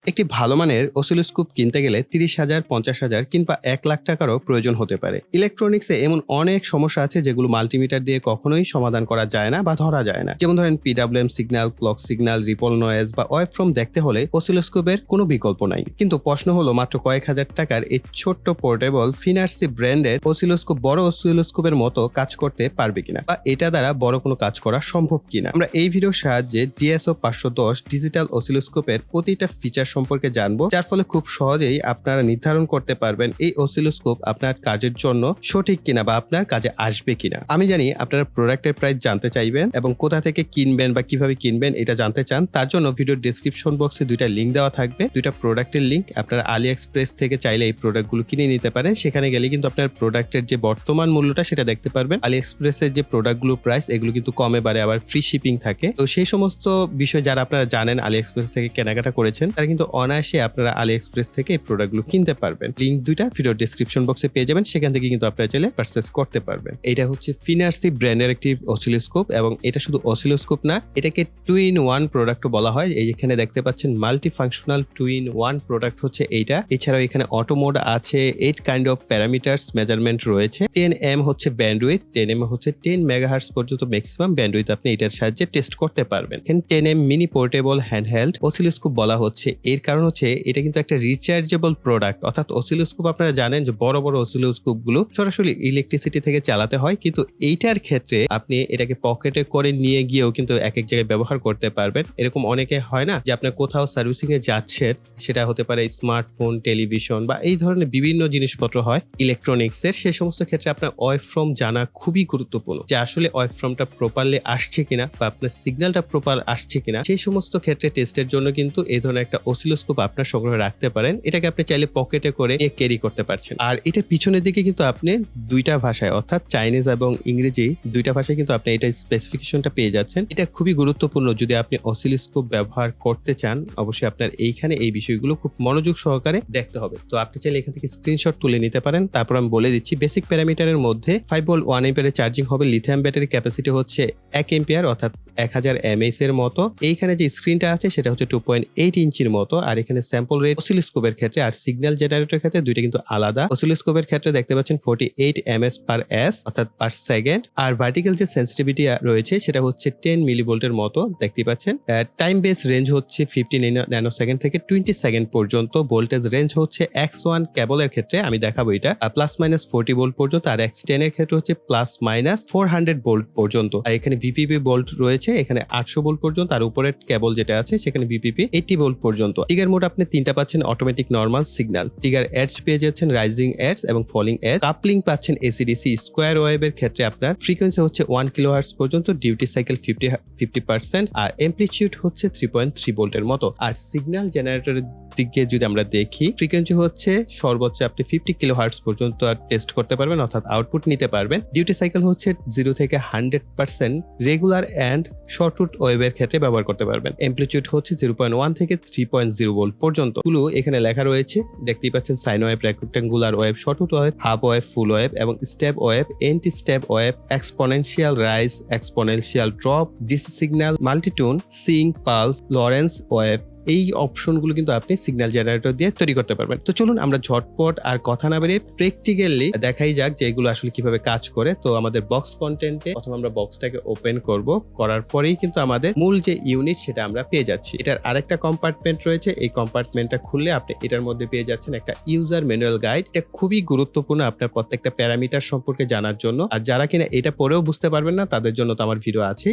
একটি ভালো মানের অসিলোস্কোপ কিনতে গেলে 30,000, 50,000 কিংবা 1 লাখ টাকারও প্রয়োজন হতে পারে। ইলেকট্রনিক্সে এমন অনেক সমস্যা আছে যেগুলো মাল্টিমিটার দিয়ে কখনোই সমাধান করা যায় না বা ধরা যায় না। যেমন ধরেন PWM signal, clock signal, ripple noise বা ওয়েভফর্ম দেখতে হলে অসিলোস্কোপের কোনো বিকল্প নাই। কিন্তু প্রশ্ন হলো মাত্র কয়েক হাজার টাকার এই ছোট্ট পোর্টেবল ফিনার্সি ব্র্যান্ডের অসিলোস্কোপ বড় অসিলোস্কোপের মতো কাজ করতে পারবে কিনা বা এটা দ্বারা বড় কোনো কাজ করা সম্ভব কিনা। আমরা এই ভিডিওর সাহায্যে DSO 510 ডিজিটাল অসিলোস্কোপের প্রতিটা ফিচার সম্পর্কে জানবো, যার ফলে খুব সহজেই আপনারা নির্ধারণ করতে পারবেন এই অসিলোস্কোপ আপনার কাজের জন্য সঠিক কিনা বা আপনার কাজে আসবে কিনা। আমি জানি আপনারা প্রোডাক্টের প্রাইস জানতে চাইবেন এবং কোথা থেকে কিনবেন বা কিভাবে কিনবেন এটা জানতে চান। তার জন্য ভিডিওর ডেসক্রিপশন বক্সে দুইটা লিঙ্ক দেওয়া থাকবে, দুইটা প্রোডাক্টের লিঙ্ক। আপনারা AliExpress থেকে চাইলে এই প্রোডাক্টগুলো কিনে নিতে পারেন। সেখানে গেলে কিন্তু আপনার প্রোডাক্টের যে বর্তমান মূল্যটা সেটা দেখতে পারবেন। AliExpress এর যে প্রোডাক্টগুলো প্রাইস এগুলো কিন্তু কমে বাড়ে, আবার ফ্রি শিপিং থাকে। তো সেই সমস্ত বিষয় যারা আপনারা জানেন AliExpress থেকে কেনাকাটা করেছেন তারা কিন্তু অনায়াসে আপনারা AliExpress থেকে এই প্রোডাক্টগুলো কিনতে পারবেন। লিঙ্ক দুইটা ভিডিও ডেসক্রিপশন বক্সে পেয়ে যাবেন, সেখান থেকে কিন্তু আপনারা চাইলে পারচেজ করতে পারবেন। এটা হচ্ছে ফিনার্সি ব্র্যান্ডের একটি অসিলোস্কোপ এবং এটা শুধু অসিলোস্কোপ না, এটাকে 2-in-1 প্রোডাক্টও বলা হয়। এই এখানে দেখতে পাচ্ছেন মাল্টি ফাংশনাল 2-in-1 প্রোডাক্ট হচ্ছে এইটা। এছাড়াও এখানে অটো মোড আছে, 8 কাইন্ড অফ প্যারামিটারস মেজারমেন্ট রয়েছে। 10M হচ্ছে ব্যান্ডউইথ, 10M হচ্ছে 10 মেগাহার্টজ পর্যন্ত ম্যাক্সিমাম ব্যান্ডউইথ আপনি এটার সাহায্যে টেস্ট করতে পারবেন। এখানে 10M mini portable handheld oscilloscope বলা হচ্ছে। এর কারণ হচ্ছে এটা কিন্তু একটা রিচার্জেবল প্রোডাক্ট, অর্থাৎ অসিলোস্কোপ আপনারা জানেন যে বড় বড় অসিলোস্কোপ গুলো সরাসরি ইলেকট্রিসিটি থেকে চালাতে হয়, কিন্তু এইটার ক্ষেত্রে আপনি এটাকে পকেটে করে নিয়ে গিয়েও কিন্তু এক এক জায়গায় ব্যবহার করতে পারবেন। এরকম অনেকে হয় না যে আপনার কোথাও সার্ভিসিং এ যাচ্ছেন, সেটা হতে পারে স্মার্টফোন, টেলিভিশন বা এই ধরনের বিভিন্ন জিনিসপত্র হয় ইলেকট্রনিক্স এর। সেই সমস্ত ক্ষেত্রে আপনার ওয়েভফর্ম জানা খুবই গুরুত্বপূর্ণ, যে আসলে ওয়েভফর্মটা প্রপারলি আসছে কিনা বা আপনার সিগন্যালটা প্রপার আসছে কিনা। সেই সমস্ত ক্ষেত্রে টেস্টের জন্য কিন্তু এই ধরনের একটা অসিলোস্কোপ আপনার সংগ্রহে রাখতে পারেন। এটাকে আপনি চাইলে পকেটে করে ক্যারি করতে পারছেন। আর এটার পিছনের দিকে কিন্তু আপনি দুইটা ভাষায়, অর্থাৎ চাইনিজ এবং ইংরেজি দুইটা ভাষায় কিন্তু আপনি এটা স্পেসিফিকেশনটা পেয়ে যাচ্ছেন। এটা খুবই গুরুত্বপূর্ণ যদি আপনি অসিলোস্কোপ ব্যবহার করতে চান। অবশ্যই আপনার এইখানে এই বিষয়গুলো খুব মনোযোগ সহকারে দেখতে হবে। তো আপনি চাইলে এখান থেকে স্ক্রিনশট তুলে নিতে পারেন। তারপর আমি বলে দিচ্ছি বেসিক প্যারামিটারের মধ্যে 5 ভোল্ট 1 অ্যাম্পিয়ারের চার্জিং হবে। লিথিয়াম ব্যাটারি ক্যাপাসিটি হচ্ছে 1 অ্যাম্পিয়ার অর্থাৎ 1000 mAh এর মতো। এইখানে যে স্ক্রিনটা আছে সেটা হচ্ছে 2.8 ইঞ্চির মতো। আর এখানে স্যাম্পল রেট অসিলোস্কোপের ক্ষেত্রে আর সিগন্যাল জেনারেটরের ক্ষেত্রে দুইটা কিন্তু আলাদা। অসিলোস্কোপের ক্ষেত্রে দেখতে পাচ্ছেন 48 ms/s অর্থাৎ পার সেকেন্ড। আর ভার্টিক্যাল যে সেন্সিটিভিটি রয়েছে সেটা হচ্ছে 10 মিলিভোল্টের মতো দেখতে পাচ্ছেন। টাইম বেস রেঞ্জ হচ্ছে 50 ন্যানোসেকেন্ড থেকে 20 সেকেন্ড পর্যন্ত। ভোল্টেজ রেঞ্জ হচ্ছে X1 কেবলের ক্ষেত্রে আমি দেখাবো এটা +-40 ভোল্ট পর্যন্ত, আর X10 এর ক্ষেত্রে হচ্ছে +-400 ভোল্ট পর্যন্ত। আর এখানে VPP ভোল্ট রয়েছে, এখানে 800 ভোল্ট পর্যন্ত। আর উপরের কেবল যেটা আছে সেখানে VPP 80 ভোল্ট পর্যন্ত। ট্রিগার মোড আপনি তিনটা পাচ্ছেন, automatic, normal, signal. Trigger edge পেয়ে যাচ্ছেন রাইজিং এজ এবং ফলিং এজ। কাপলিং পাচ্ছেন AC/DC। স্কোয়ার ওয়েভের ক্ষেত্রে আপনার ফ্রিকোয়েন্সি হচ্ছে 1 কিলোহার্টজ পর্যন্ত, ডিউটি সাইকেল 50%, আর অ্যামপ্লিটিউড হচ্ছে 3.3 ভোল্টের মতো। আর সিগন্যাল জেনারেটরের দিকে যদি আমরা দেখি, ফ্রিকোয়েন্সি হচ্ছে সর্বোচ্চ আপনি 50 কিলোহার্টজ পর্যন্ত টেস্ট করতে পারবেন, অর্থাৎ আউটপুট নিতে পারবেন। ডিউটি সাইকেল হচ্ছে 0 থেকে 100%। রেগুলার অ্যান্ড শর্টউড ওয়েভের ক্ষেত্রে ব্যবহার করতে পারবেন। অ্যামপ্লিটিউড হচ্ছে 0.1 থেকে 3.0 ভোল্ট পর্যন্ত। গুলো এখানে লেখা রয়েছে, দেখতেই পাচ্ছেন sine wave, rectangular wave, sawtooth wave, half wave, full wave এবং step wave, anti step wave, exponential rise, exponential drop, DC signal, multitone, sinc, pulse, Lorentz wave. এই অপশনগুলো কিন্তু আপনি সিগন্যাল জেনারেটর দিয়ে তৈরি করতে পারবেন। তো চলুন আমরা ঝটপট আর কথা না বেরিয়ে প্র্যাকটিক্যালি দেখাই যাক যে এগুলো আসলে কিভাবে কাজ করে। তো আমাদের বক্স কন্টেন্টে প্রথমে আমরা বক্সটাকে ওপেন করব, করার পরেই কিন্তু আমাদের মূল যে ইউনিট সেটা আমরা পেয়ে যাচ্ছি। এটার আরেকটা কম্পার্টমেন্ট রয়েছে, এই কম্পার্টমেন্টটা খুললে আপনি এটার মধ্যে পেয়ে যাচ্ছেন একটা ইউজার ম্যানুয়াল গাইড। এটা খুবই গুরুত্বপূর্ণ আপনার প্রত্যেকটা প্যারামিটার সম্পর্কে জানার জন্য। আর যারা কিনা এটা পড়েও বুঝতে পারবেন না তাদের জন্য তো আমার ভিডিও আছে।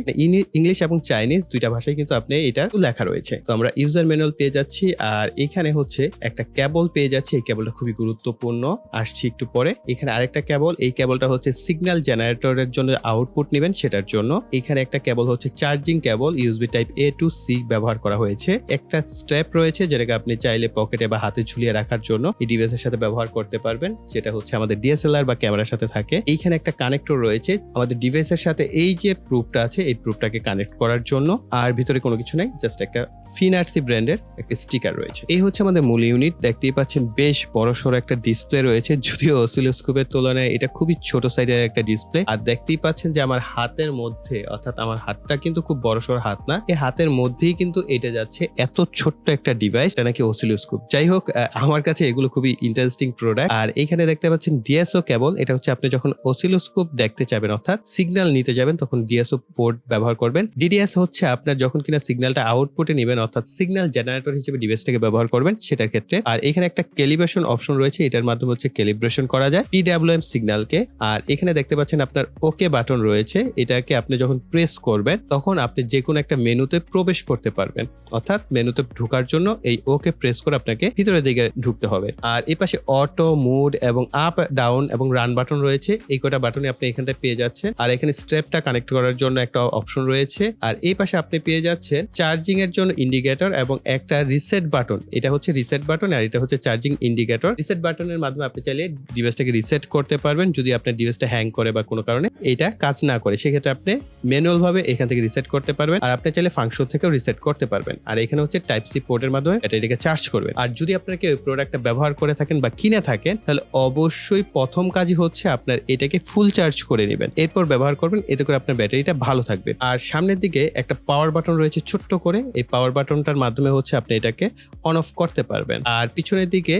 ইংলিশ এবং চাইনিজ দুইটা ভাষায় কিন্তু আপনি এটা লেখা রয়েছে। তো আমরা ইউজার ম্যানুয়াল পেয়ে যাচ্ছি, আর এখানে হচ্ছে একটা কেবল পেয়ে যাচ্ছি। এই কেবলটা খুবই গুরুত্বপূর্ণ, আসছি একটু পরে। এখানে আরেকটা কেবল, এই কেবলটা হচ্ছে সিগন্যাল জেনারেটরের জন্য আউটপুট নেবেন সেটার জন্য। এখানে একটা কেবল হচ্ছে charging cable, USB type A to C ব্যবহার করা হয়েছে। একটা স্ট্র্যাপ রয়েছে যেটাকে আপনি চাইলে পকেটে বা হাতে ঝুলিয়ে রাখার জন্য এই ডিভাইসের সাথে ব্যবহার করতে পারবেন, যেটা হচ্ছে আমাদের DSLR বা ক্যামেরার সাথে থাকে। এইখানে একটা কানেক্টর রয়েছে আমাদের ডিভাইসের সাথে, এই যে প্রুফটা আছে এই প্রুফটাকে কানেক্ট করার জন্য। আর ভিতরে কোনো কিছু নাই, জাস্ট একটা ফিনার্সি ব্র্যান্ডের একটা স্টিকার রয়েছে। এই হচ্ছে আমাদের মূল ইউনিট। দেখতেই পাচ্ছেন বেশ বড়সড় একটা ডিসপ্লে রয়েছে, যদিও অসিলোস্কোপের তুলনায় এটা খুবই ছোট সাইজের একটা ডিসপ্লে। আর দেখতেই পাচ্ছেন যে আমার হাতের মধ্যে, অর্থাৎ আমার হাতটা কিন্তু খুব বড়সড় হাত না, এই হাতের মধ্যেই কিন্তু এটা যাচ্ছে। এত ছোট্ট একটা ডিভাইস, এটা নাকি অসিলোস্কোপ। যাই হোক, আমার কাছে এগুলো খুবই ইন্টারেস্টিং প্রোডাক্ট। আর এখানে দেখতে পাচ্ছেন ডিএসও কেবল। এটা হচ্ছে আপনি যখন অসিলোস্কোপ দেখতে যাবেন, অর্থাৎ সিগন্যাল নিতে যাবেন, তখন ডিএসও পোর্ট ব্যবহার করবেন। ডিডিএস হচ্ছে আপনার যখন কিনা সিগন্যালটা আউটপুটে নেবেন, অর্থাৎ সিগন্যাল জেনারেটর হিসেবে ডিভাইসটাকে ব্যবহার করবেন সেটার ক্ষেত্রে। আর এখানে একটা ক্যালিব্রেশন অপশন রয়েছে, এটার মাধ্যমে হচ্ছে ক্যালিব্রেশন করা যায় পিডব্লিউএম সিগন্যালকে। আর এখানে দেখতে পাচ্ছেন আপনার ওকে বাটন রয়েছে, এটাকে আপনি যখন প্রেস করবেন তখন আপনি যে কোনো একটা মেনুতে প্রবেশ করতে পারবেন। অর্থাৎ মেনুতে ঢোকার জন্য এই ওকে প্রেস করে আপনাকে ভিতরের দিকে ঢুকতে হবে। আর এই পাশে অটো, মুড এবং আপ, ডাউন এবং রান বাটন রয়েছে। এই কটা বাটনে আপনি এখানটায় পেয়ে যাচ্ছেন। আর এখানে স্ট্র্যাপটা কানেক্ট করার জন্য একটা অপশন রয়েছে। আর এই পাশে আপনি পেয়ে যাচ্ছেন চার্জিং এর জন্য ইন্ডিকেটর এবং একটা রিসেট বাটন। এটা হচ্ছে রিসেট বাটন আর এটা হচ্ছে চার্জিং ইন্ডিকেটর। রিসেট বাটনের মাধ্যমে আপনি চাইলে ডিভাইসটাকে রিসেট করতে পারবেন যদি আপনার ডিভাইসটা হ্যাং করে বা কোনো কারণে এটা কাজ না করে, সেক্ষেত্রে আপনি ম্যানুয়াল ভাবে এখান থেকে রিসেট করতে পারবেন। আর আপনি চাইলে ফাংশন থেকেও রিসেট করতে পারবেন। আর এখানে হচ্ছে টাইপ সি পোর্টের মাধ্যমে এটাকে চার্জ করবেন। আর যদি আপনার কেউ প্রোডাক্টটা ব্যবহার করে থাকেন বা কিনে থাকেন, তাহলে অবশ্যই প্রথম কাজই হচ্ছে আপনার এটাকে ফুল চার্জ করে নেবেন, এরপর ব্যবহার করবেন, এতে করে আপনার ব্যাটারিটা ভালো থাকবে। আর সামনের দিকে একটা পাওয়ার বাটন রয়েছে ছোট্ট করে, এই পাওয়ার বাটনটার মাধ্যমে হচ্ছে আপনি এটাকে অন অফ করতে পারবেন। আর পিছনের দিকে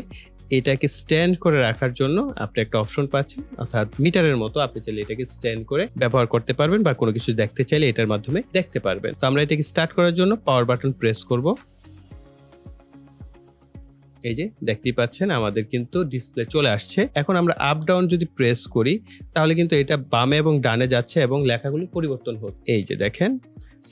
এটাকে স্ট্যান্ড করে রাখার জন্য আপনি একটা অপশন পাচ্ছেন, অর্থাৎ মিটারের মতো। আপনি চাইলে এটাকে স্ট্যান্ড করে ব্যবহার করতে পারবেন বা কোনো কিছু দেখতে চাইলে এটার মাধ্যমে দেখতে পারবেন। তো আমরা এটাকে স্টার্ট করার জন্য পাওয়ার বাটন প্রেস করব। এই যে দেখতেই পাচ্ছেন আমাদের কিন্তু ডিসপ্লে চলে আসছে। এখন আমরা আপ ডাউন যদি প্রেস করি তাহলে কিন্তু এটা বামে এবং ডানে যাচ্ছে এবং লেখাগুলো পরিবর্তন হচ্ছে। এই যে দেখেন,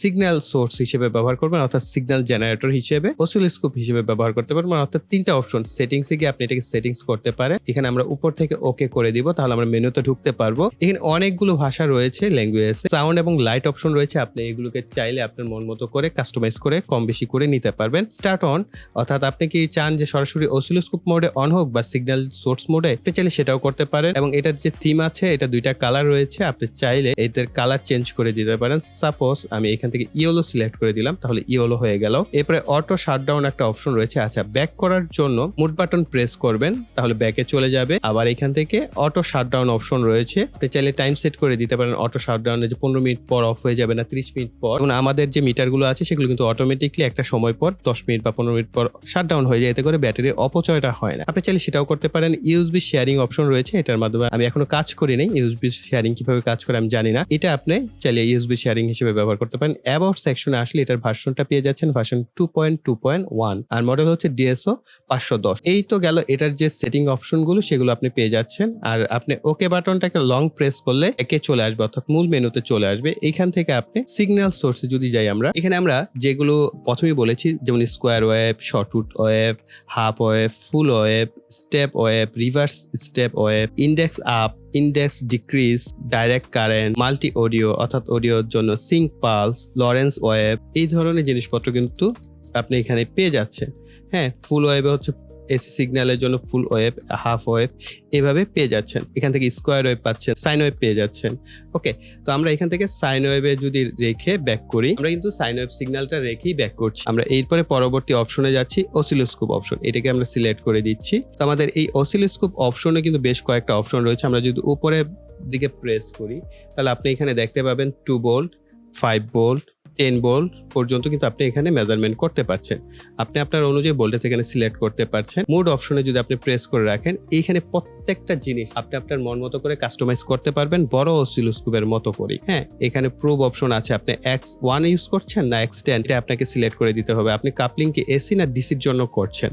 সিগন্যাল সোর্স হিসেবে ব্যবহার করবেন, অর্থাৎ সিগন্যাল জেনারেটর হিসেবে, অসিলোস্কোপ হিসেবে ব্যবহার করতে পারবেন। অর্থাৎ তিনটা অপশন। সেটিংসে গিয়ে আপনি এটাকে সেটিংস করতে পারেন। এখানে আমরা উপর থেকে ওকে করে দিব, তাহলে আমরা মেনুতে ঢুকতে পারবো। এখানে অনেকগুলো ভাষা রয়েছে, ল্যাঙ্গুয়েজ, সাউন্ড এবং লাইট অপশন রয়েছে। আপনি এগুলোকে চাইলে আপনার মন মতো করে কাস্টমাইজ করে কম বেশি করে নিতে পারবেন। স্টার্ট অন, অর্থাৎ আপনি কি চান যে সরাসরি অসিলোস্কোপ মোডে অন হোক বা সিগন্যাল সোর্স মোডে, আপনি চাইলে সেটাও করতে পারেন। এবং এটার যে থিম আছে, এটা দুইটা কালার রয়েছে, আপনি চাইলে এদের কালার চেঞ্জ করে দিতে পারেন। সাপোজ আমি এখান থেকে ইয়েলো সিলেক্ট করে দিলাম, তাহলে ইয়েলো হয়ে গেল। এরপরে অটো শাটডাউন একটা অপশন রয়েছে। আচ্ছা, ব্যাক করার জন্য মুড বাটন প্রেস করবেন, তাহলে ব্যাকে চলে যাবে। আবার এখান থেকে অটো শাটডাউন অপশন রয়েছে, আপনি চাইলে টাইম সেট করে দিতে পারেন অটো শাটডাউনে, যে 15 মিনিট পর অফ হয়ে যাবে না 30 মিনিট পর। এবং আমাদের যে মিটারগুলো আছে সেগুলো কিন্তু অটোমেটিকলি একটা সময় পর 10 মিনিট বা 15 মিনিট পর শাটডাউন হয়ে যায়, এতে করে ব্যাটারির অপচয়টা হয় না। আপনি চাইলে সেটাও করতে পারেন। ইউএসবি শেয়ারিং অপশন রয়েছে, এটার মাধ্যমে আমি এখনো কাজ করি নাই। ইউএসবি শেয়ারিং কিভাবে কাজ করে আমি জানি না, এটা আপনি চাইলে ইউএসবি শেয়ারিং হিসেবে ব্যবহার করতে পারেন। অ্যাবাউট সেকশনে আসলে এটার ভার্সনটা পেয়ে যাচ্ছেন ভার্সন 2.2.1 আর মডেল হচ্ছে ডিএসও 510। এই তো গেল এটার যে সেটিং অপশনগুলো, সেগুলো আপনি পেয়ে যাচ্ছেন। আর আপনি ওকে বাটনটাকে লং প্রেস করলে একে চলে আসবে, অর্থাৎ মূল মেনুতে চলে আসবে। এইখান থেকে আপনি সিগন্যাল সোর্সে যদি যাই, আমরা এখানে আমরা যেগুলো প্রথমেই বলেছি, যেমন square wave, sawtooth wave, half wave, full wave, step wave, reverse step wave, index up, index decrease, direct current, multi audio অর্থাৎ অডিওর জন্য সিঙ্ক পালস, লরেন্স ওয়েভ, এই ধরনের জিনিসপত্র কিন্তু আপনি এখানে পেয়ে যাচ্ছেন। হ্যাঁ, ফুল ওয়েভে হচ্ছে এসি সিগন্যালের জন্য ফুল ওয়েভ, হাফ ওয়েভ, এভাবে পেয়ে যাচ্ছেন। এখান থেকে স্কোয়ার ওয়েভ পাচ্ছেন, সাইন ওয়েভ পেয়ে যাচ্ছেন। ওকে, তো আমরা এখান থেকে সাইন ওয়েভে যদি রেখে ব্যাক করি, আমরা কিন্তু সাইন ওয়েভ সিগন্যালটা রেখেই ব্যাক করছি। আমরা এরপরে পরবর্তী অপশনে যাচ্ছি, অসিলোস্কোপ অপশন, এটাকে আমরা সিলেক্ট করে দিচ্ছি। তো আমাদের এই অসিলোস্কোপ অপশনে কিন্তু বেশ কয়েকটা অপশন রয়েছে। আমরা যদি উপরের দিকে প্রেস করি, তাহলে আপনি এখানে দেখতে পাবেন 2 ভোল্ট, 5 ভোল্ট, 10 ভোল্ট পর্যন্ত কিন্তু আপনি এখানে মেজারমেন্ট করতে পারছেন। আপনি আপনার অনুযায়ী ভোল্টেজ এখানে সিলেক্ট করতে পারছেন। মোড অপশনে যদি আপনি প্রেস করে রাখেন, এইখানে প্রত্যেকটা জিনিস আপনি আপনার মন মতো করে কাস্টমাইজ করতে পারবেন, বড় অসিলোস্কোপের মতো করে। হ্যাঁ, এখানে প্রুভ অপশন আছে, আপনি X1 ইউজ করছেন না X10, এটা আপনাকে সিলেক্ট করে দিতে হবে। আপনি কাপলিং কি এসি না ডিসির জন্য করছেন,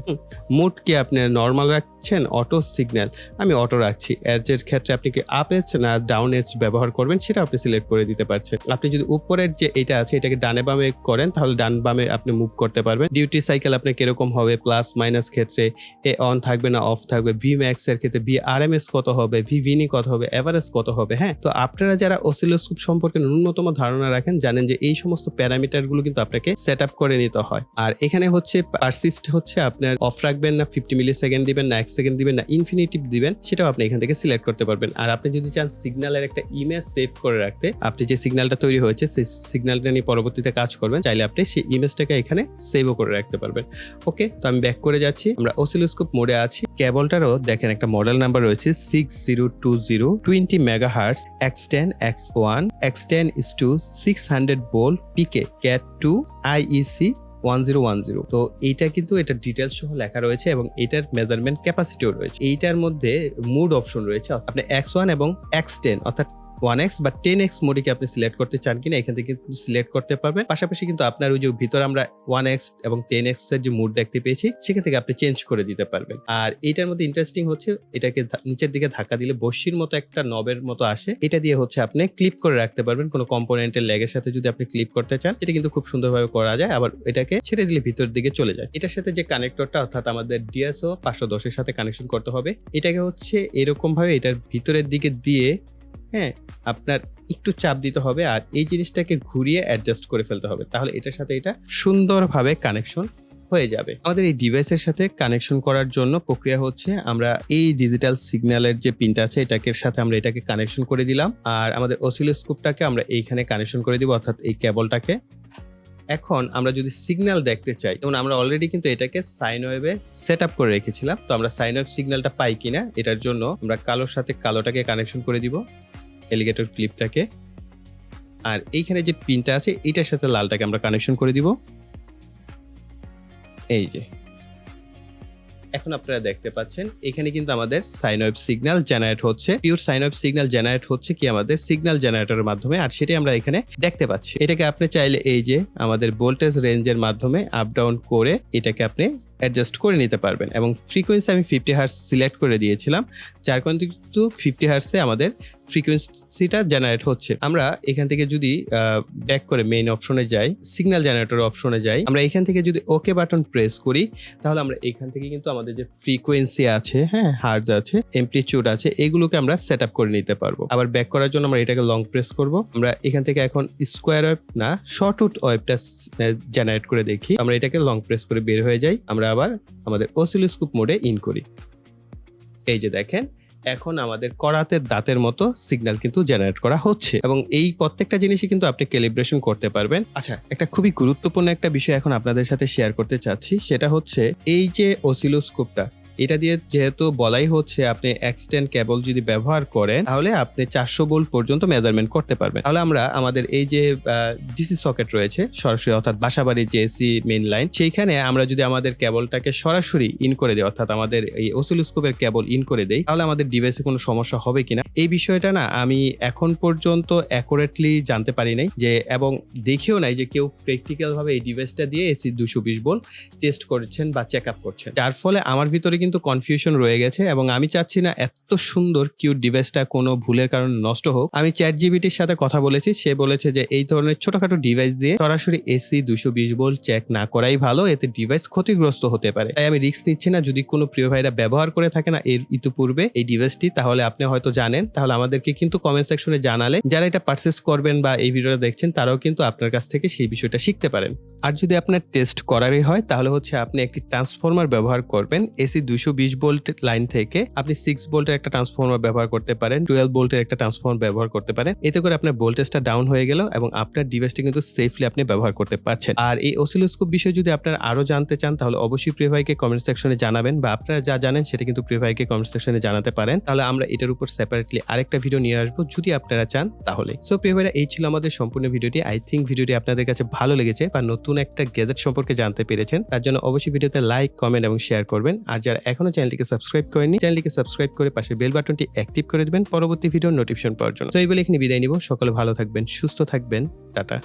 মোড কি আপনি নর্মাল রাখছেন, অটো সিগন্যাল, আমি অটো রাখছি। এজের ক্ষেত্রে আপনি কি আপ এজ না ডাউন এজ ব্যবহার করবেন, সেটা আপনি সিলেক্ট করে দিতে পারছেন। আপনি যদি উপরের যে এটা আছে, এটাকে ডানে বামে করেন, তাহলে ডান বামে আপনি মুভ করতে পারবেন। ডিউটি সাইকেল আপনার কিরকম হবে, প্লাস মাইনাস ক্ষেত্রে এ অন থাকবে না অফ থাকবে, ভি ম্যাক্স এর ক্ষেত্রে ভি আরএমএস কত হবে, ভি ভিনি কত হবে, এভারেজ কত হবে। হ্যাঁ, তো আপনারা যারা অসিলোস্কোপ সম্পর্কে ন্যূনতম ধারণা রাখেন, জানেন যে এই সমস্ত প্যারামিটার গুলো কিন্তু আপনাকে সেট আপ করে নিতে হয়। আর এখানে হচ্ছে পারসিস্ট হচ্ছে আপনার অফ রাখবেন না 50 মিলি সেকেন্ড দিবেন না 1 সেকেন্ড দিবেন না ইনফিনিটিভ দিবেন, সেটাও আপনি এখান থেকে সিলেক্ট করতে পারবেন। আর আপনি যদি চান সিগন্যালের একটা ইমেজ সেভ করে রাখতে, আপনি যে সিগন্যালটা তৈরি হয়েছে সেই সিগন্যালটা নিয়ে পরবর্তী পরবর্তীতে কাজ করবেন, চাইলে আপনি সেই ইমেজটাকে এখানে সেভও করে রাখতে পারবেন। ওকে, তো আমি ব্যাক করে যাচ্ছি। আমরা অসিলোস্কোপ মোডে আছি। কেবলটারও দেখেন একটা মডেল নাম্বার রয়েছে 6020 20 megahertz X10 X1 X10:600 volt peak cat 2 IEC 1010। তো এইটা কিন্তু এটা ডিটেলস সহ লেখা রয়েছে এবং এটার মেজারমেন্ট ক্যাপাসিটিও রয়েছে। এইটার মধ্যে মুড অপশন রয়েছে, আপনি X1 এবং X10 অর্থাৎ 1x বা 10x মোডে আপনি সিলেক্ট করতে চান কিনা এখান থেকে কিন্তু সিলেক্ট করতে পারবেন। পাশাপাশি কিন্তু আপনার ওই যে ভিতরে আমরা 1x এবং 10x এর যে মোড দেখতে পেয়েছি সেখান থেকে আপনি চেঞ্জ করে দিতে পারবেন। আর এইটার মধ্যে ইন্টারেস্টিং হচ্ছে এটাকে নিচের দিকে ধাক্কা দিলে বস্যির মতো একটা নবের মতো আসে, এটা দিয়ে হচ্ছে আপনি ক্লিপ করে রাখতে পারবেন। কোনো কম্পোনেন্টের লেগের সাথে যদি আপনি ক্লিপ করতে চান এটা কিন্তু খুব সুন্দরভাবে করা যায়, আবার এটাকে ছেড়ে দিলে ভিতর দিকে চলে যায়। এটার সাথে যে কানেক্টরটা অর্থাৎ আমাদের DSO 510 এর সাথে কানেকশন করতে হবে, এটাকে হচ্ছে এরকম ভাবে এটার ভিতরের দিকে দিয়ে আপনার একটু চাপ দিতে হবে আর এই জিনিসটাকে ঘুরিয়ে অ্যাডজাস্ট করে ফেলতে হবে, তাহলে এটার সাথে এটা সুন্দরভাবে কানেকশন হয়ে যাবে। আমাদের এই ডিভাইসের সাথে কানেকশন করার জন্য প্রক্রিয়া হচ্ছে আমরা এই ডিজিটাল সিগন্যালের যে পিনটা আছে এটাকে সাথে আমরা এটাকে কানেকশন করে দিলাম আর আমাদের অসিলোস্কোপটাকে আমরা এইখানে কানেকশন করে দিব অর্থাৎ এই কেবলটাকে। এখন আমরা যদি সিগন্যাল দেখতে চাই, যেমন আমরা অলরেডি কিন্তু এটাকে সাইন ওয়েভে সেট আপ করে রেখেছিলাম, তো আমরা সাইন ওয়েভ সিগন্যালটা পাই কিনা এটার জন্য আমরা কালোর সাথে কালোটাকে কানেকশন করে দিব, এলিগেটর ক্লিপটাকে, আর এইখানে যে পিনটা আছে এটার সাথে লালটাকে আমরা কানেকশন করে দিব। এই যে এখন আপনারা দেখতে পাচ্ছেন এখানে কিন্তু আমাদের সাইন ওয়েভ সিগন্যাল জেনারেট হচ্ছে, pure sine wave signal generate হচ্ছে কি আমাদের সিগন্যাল জেনারেটরের মাধ্যমে, আর সেটাই আমরা এখানে দেখতে পাচ্ছি। এটাকে আপনি চাইলে এই যে আমাদের ভোল্টেজ রেঞ্জের মাধ্যমে আপ ডাউন করে এটাকে আপনি অ্যাডজাস্ট করে নিতে পারবেন এবং ফ্রিকোয়েন্সি আমি 50 হার্টজ সিলেক্ট করে দিয়েছিলাম, যার কারণে কিন্তু 50 হার্টসে আমাদের ফ্রিকোয়েন্সিটা জেনারেট হচ্ছে। আমরা এখান থেকে যদি ব্যাক করে মেইন অপশনে যাই, সিগন্যাল জেনারেটর অপশনে যাই, আমরা এখান থেকে যদি ওকে বাটন প্রেস করি তাহলে আমরা এখান থেকে কিন্তু আমাদের যে ফ্রিকোয়েন্সি আছে, হার্টজ আছে, এমপ্লিটিউড আছে, এগুলোকে আমরা সেট আপ করে নিতে পারবো। আবার ব্যাক করার জন্য আমরা এটাকে লং প্রেস করব। আমরা এখান থেকে এখন স্কোয়ার ওয়েভ না শর্ট ওয়েভটা জেনারেট করে দেখি, আমরা এটাকে লং প্রেস করে বের হয়ে যাই, আমরা আবার আমাদের অসিলোস্কোপ মোডে ইন করি। এই যে দেখেন এখন আমাদের করাতে দাঁতের মতো সিগন্যাল কিন্তু জেনারেট করা হচ্ছে এবং এই প্রত্যেকটা জিনিসই কিন্তু আপনি ক্যালিব্রেশন করতে পারবেন। আচ্ছা, একটা খুবই গুরুত্বপূর্ণ একটা বিষয় এখন আপনাদের সাথে শেয়ার করতে চাচ্ছি, সেটা হচ্ছে এই যে অসিলোস্কোপটা, এটা দিয়ে যেহেতু বলাই হচ্ছে আপনি X10 কেবল যদি ব্যবহার করেন তাহলে আপনি 400 ভোল্ট পর্যন্ত মেজারমেন্ট করতে পারবেন। তাহলে আমরা আমাদের এই যে ডিসি সকেট রয়েছে সরাসরি অর্থাৎ বাসাবাড়ির যে এসি মেইন লাইন, সেইখানে আমরা যদি আমাদের কেবলটাকে সরাসরি ইন করে দিই অর্থাৎ আমাদের এই অসিলোস্কোপের কেবল ইন করে দেই তাহলে আমাদের ডিভাইসে কোনো সমস্যা হবে কিনা এই বিষয়টা না আমি এখন পর্যন্ত অ্যাকুরেটলি জানতে পারি নাই যে, এবং দেখিও নাই যে কেউ প্র্যাকটিক্যাল ভাবে এই ডিভাইসটা দিয়ে এসি 220 ভোল্ট টেস্ট করছেন বা চেক আপ করছেন, যার ফলে আমার ভিতরে কিন্তু কনফিউশন রয়ে গেছে এবং আমি চাচ্ছি না এত সুন্দর কিউট ডিভাইসটা কোনো ভুলের কারণে নষ্ট হোক। আমি ChatGPTর সাথে কথা বলেছি, সে বলেছে যে এই ধরনের ছোটখাটো ডিভাইস দিয়ে সরাসরি এসি 220 ভোল্ট চেক না করাই ভালো, এতে ডিভাইস ক্ষতিগ্রস্ত হতে পারে। তাই আমি রিস্ক নিচ্ছি না। যদি কোনো প্রিয় ভাইরা ব্যবহার করে থাকে না এর ইতিপূর্বে এই ডিভাইসটি, তাহলে আপনি হয়তো জানেন, তাহলে আমাদেরকে কিন্তু কমেন্ট সেকশনে জানালে যারা এটা পারচেস করবেন বা এই ভিডিওটা দেখছেন তারাও কিন্তু আপনার কাছ থেকে সেই বিষয়টা শিখতে পারেন। আর যদি আপনার টেস্ট করারই হয় তাহলে হচ্ছে আপনি একটি ট্রান্সফরমার ব্যবহার করবেন। এসি 220 ভোল্ট লাইন থেকে আপনি 6 ভোল্টের একটা ট্রান্সফরমার ব্যবহার করতে পারেন, 12 ভোল্টের একটা ট্রান্সফরমার ব্যবহার করতে পারেন। এতে করে আপনার ভোল্টেজটা ডাউন হয়ে গেল এবং আপনার ডিভাইসটি কিন্তু সেফলি আপনি ব্যবহার করতে পারছেন। আর এই অসিলোস্কোপ বিষয়ে যদি আপনারা আরো জানতে চান তাহলে অবশ্যই প্রিয় ভাইকে কমেন্ট সেকশনে জানাবেন, বা আপনারা যা জানেন সেটা কিন্তু প্রিয় ভাইকে কমেন্ট সেকশনে জানাতে পারেন। তাহলে আমরা এটার উপর সেপারেটলি আরেকটা ভিডিও নিয়ে আসবো যদি আপনারা চান তাহলে। সো প্রিয় ভাইরা, এই ছিল আমাদের সম্পূর্ণ ভিডিওটি। আই থিঙ্ক ভিডিওটি আপনাদের কাছে ভালো লেগেছে বা নতুন একটা গ্যাজেট সম্পর্কে জানতে পেরেছেন, তার জন্য অবশ্যই ভিডিওতে লাইক, কমেন্ট এবং শেয়ার করবেন। আর যারা এখনো চ্যানেলটিকে সাবস্ক্রাইব করেননি চ্যানেলটিকে সাবস্ক্রাইব করে পাশে বেল বাটনটি অ্যাক্টিভ করে দিবেন পরবর্তী ভিডিওর নোটিফিকেশন পাওয়ার জন্য। তো এই বলে এখানে বিদায় নিব। সকলে ভালো থাকবেন, সুস্থ থাকবেন, টাটা।